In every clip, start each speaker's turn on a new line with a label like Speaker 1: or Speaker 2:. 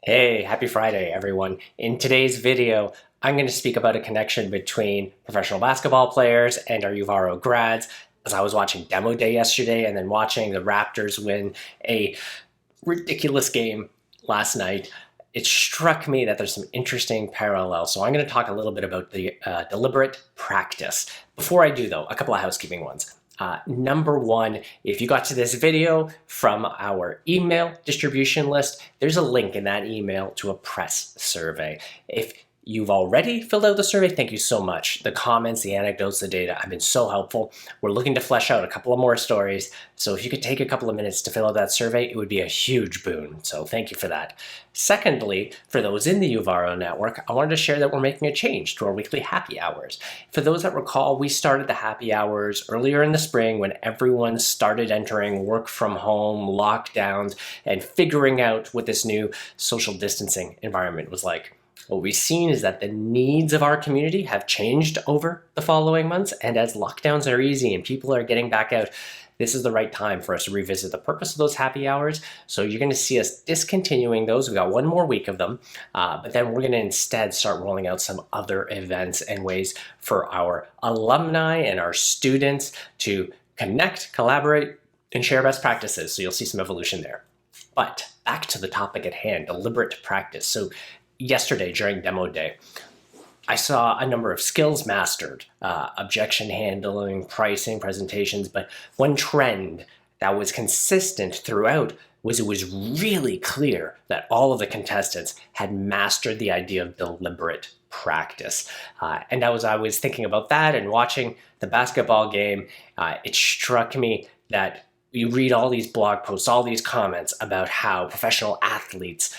Speaker 1: Hey, happy Friday, everyone. In today's video, I'm going to speak about a connection between professional basketball players and our Uvaro grads. As I was watching Demo Day yesterday and then watching the Raptors win a ridiculous game last night, it struck me that there's some interesting parallels. So I'm going to talk a little bit about the deliberate practice. Before I do, though, a couple of housekeeping ones. Number one, if you got to this video from our email distribution list, there's a link in that email to a press survey. If you've already filled out the survey, thank you so much. The comments, the anecdotes, the data have been so helpful. We're looking to flesh out a couple of more stories. So if you could take a couple of minutes to fill out that survey, it would be a huge boon. So thank you for that. Secondly, for those in the Uvaro network, I wanted to share that we're making a change to our weekly happy hours. For those that recall, we started the happy hours earlier in the spring when everyone started entering work from home, lockdowns, and figuring out what this new social distancing environment was like. What we've seen is that the needs of our community have changed over the following months, and as lockdowns are easy and people are getting back out, this is the right time for us to revisit the purpose of those happy hours. So you're going to see us discontinuing those. We've got one more week of them, but then we're going to instead start rolling out some other events and ways for our alumni and our students to connect, collaborate, and share best practices. So you'll see some evolution there. But back to the topic at hand, deliberate practice. So yesterday during Demo Day, I saw a number of skills mastered, objection handling, pricing, presentations, but one trend that was consistent throughout was it was really clear that all of the contestants had mastered the idea of deliberate practice. And as I was thinking about that and watching the basketball game, it struck me that you read all these blog posts, all these comments about how professional athletes,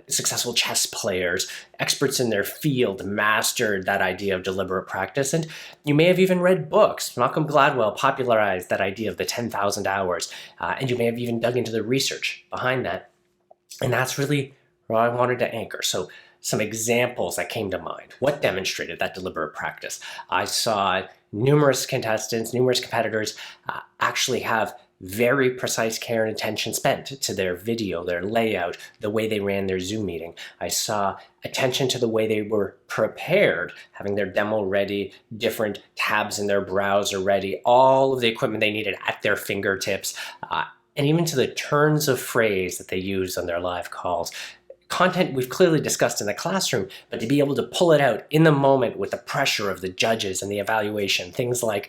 Speaker 1: successful chess players, experts in their field mastered that idea of deliberate practice. And you may have even read books. Malcolm Gladwell popularized that idea of the 10,000 hours. And you may have even dug into the research behind that. And that's really what I wanted to anchor. So some examples that came to mind. What demonstrated that deliberate practice? I saw numerous contestants, numerous competitors actually have very precise care and attention spent to their video, their layout, the way they ran their Zoom meeting. I saw attention to the way they were prepared, having their demo ready, different tabs in their browser ready, all of the equipment they needed at their fingertips, and even to the turns of phrase that they used on their live calls. Content we've clearly discussed in the classroom, but to be able to pull it out in the moment with the pressure of the judges and the evaluation, things like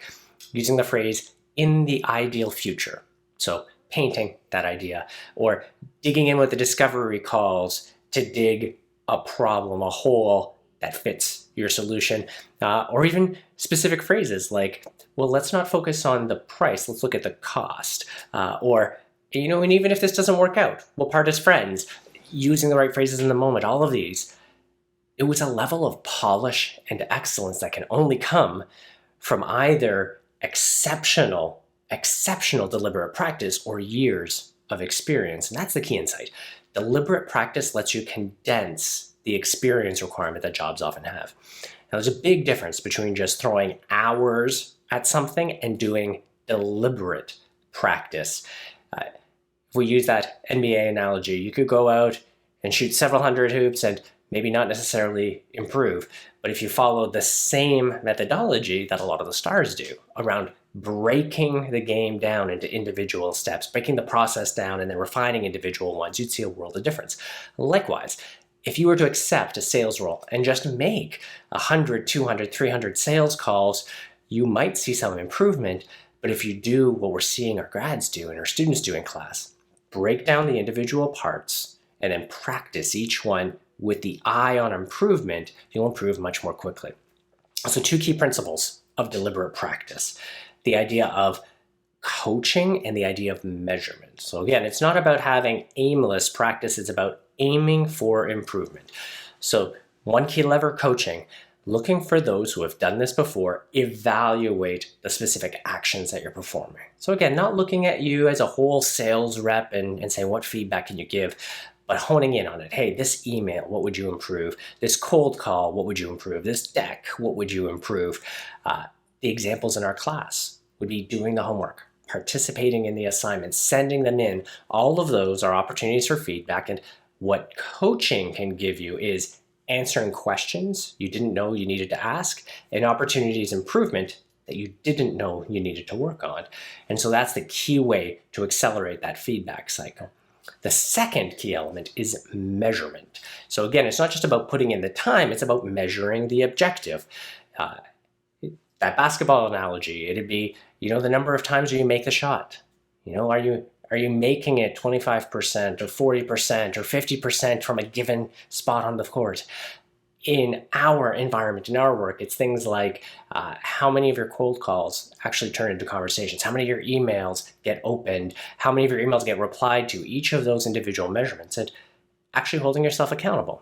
Speaker 1: using the phrase, in the ideal future. So painting that idea, or digging in with the discovery calls to dig a problem, a hole that fits your solution, or even specific phrases like, well, let's not focus on the price, let's look at the cost, or, and even if this doesn't work out, we'll part as friends, using the right phrases in the moment, all of these. It was a level of polish and excellence that can only come from either exceptional deliberate practice or years of experience. And that's the key insight. Deliberate practice lets you condense the experience requirement that jobs often have. Now, there's a big difference between just throwing hours at something and doing deliberate practice. If we use that NBA analogy, you could go out and shoot several hundred hoops and maybe not necessarily improve. But if you follow the same methodology that a lot of the stars do around breaking the game down into individual steps, breaking the process down and then refining individual ones, you'd see a world of difference. Likewise, if you were to accept a sales role and just make 100, 200, 300 sales calls, you might see some improvement. But if you do what we're seeing our grads do and our students do in class, break down the individual parts and then practice each one with the eye on improvement, you'll improve much more quickly. So two key principles of deliberate practice: the idea of coaching and the idea of measurement. So again, it's not about having aimless practice, it's about aiming for improvement. So one key lever, coaching, looking for those who have done this before, evaluate the specific actions that you're performing. So again, not looking at you as a whole sales rep and saying, what feedback can you give? But honing in on it. Hey, this email, what would you improve? This cold call, what would you improve? This deck, what would you improve? The examples in our class would be doing the homework, participating in the assignments, sending them in. All of those are opportunities for feedback. And What coaching can give you is answering questions you didn't know you needed to ask and opportunities improvement that you didn't know you needed to work on. And so that's the key way to accelerate that feedback cycle. The second key element is measurement. So again, it's not just about putting in the time, it's about measuring the objective. That basketball analogy, it'd be, the number of times you make the shot. Are you making it 25% or 40% or 50% from a given spot on the court? In our environment, in our work, it's things like how many of your cold calls actually turn into conversations, how many of your emails get opened, how many of your emails get replied to, each of those individual measurements, and actually holding yourself accountable.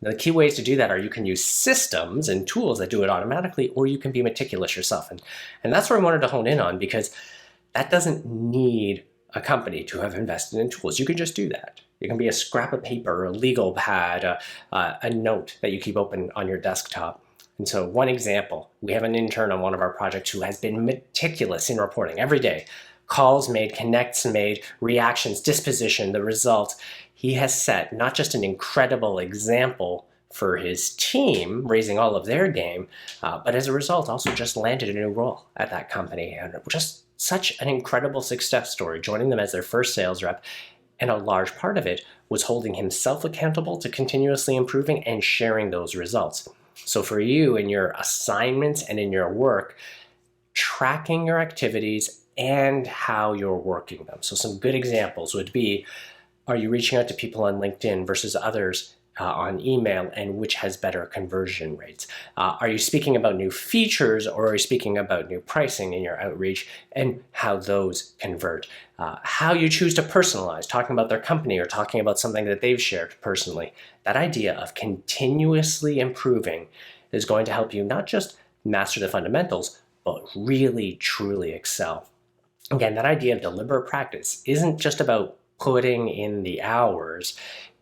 Speaker 1: Now, the key ways to do that are you can use systems and tools that do it automatically, or you can be meticulous yourself. And that's where I wanted to hone in on, because that doesn't need a company to have invested in tools. You can just do that. It can be a scrap of paper, a legal pad, a note that you keep open on your desktop. And so one example, we have an intern on one of our projects who has been meticulous in reporting every day. Calls made, connects made, reactions, disposition, the results. He has set not just an incredible example for his team, raising all of their game, but as a result also just landed a new role at that company. And just such an incredible success story, joining them as their first sales rep. And a large part of it was holding himself accountable to continuously improving and sharing those results. So for you in your assignments and in your work, tracking your activities and how you're working them. So some good examples would be, are you reaching out to people on LinkedIn versus others on email, and which has better conversion rates? Are you speaking about new features, or are you speaking about new pricing in your outreach, and how those convert? How you choose to personalize, talking about their company or talking about something that they've shared personally. That idea of continuously improving is going to help you not just master the fundamentals, but really, truly excel. Again, that idea of deliberate practice isn't just about putting in the hours.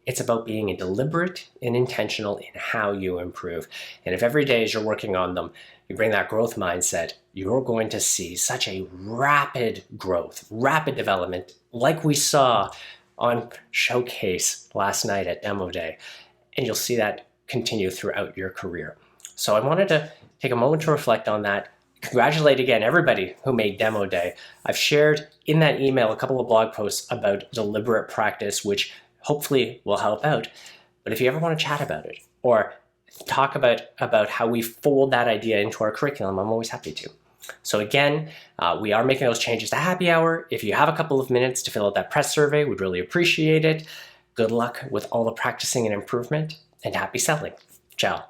Speaker 1: It's about being deliberate and intentional in how you improve. And if every day as you're working on them, you bring that growth mindset, you're going to see such a rapid growth, rapid development, like we saw on Showcase last night at Demo Day. And you'll see that continue throughout your career. So I wanted to take a moment to reflect on that. Congratulate again everybody who made Demo Day. I've shared in that email a couple of blog posts about deliberate practice, which hopefully will help out. But if you ever want to chat about it or talk about how we fold that idea into our curriculum, I'm always happy to. So again, we are making those changes to Happy Hour. If you have a couple of minutes to fill out that press survey, we'd really appreciate it. Good luck with all the practicing and improvement, and happy selling. Ciao.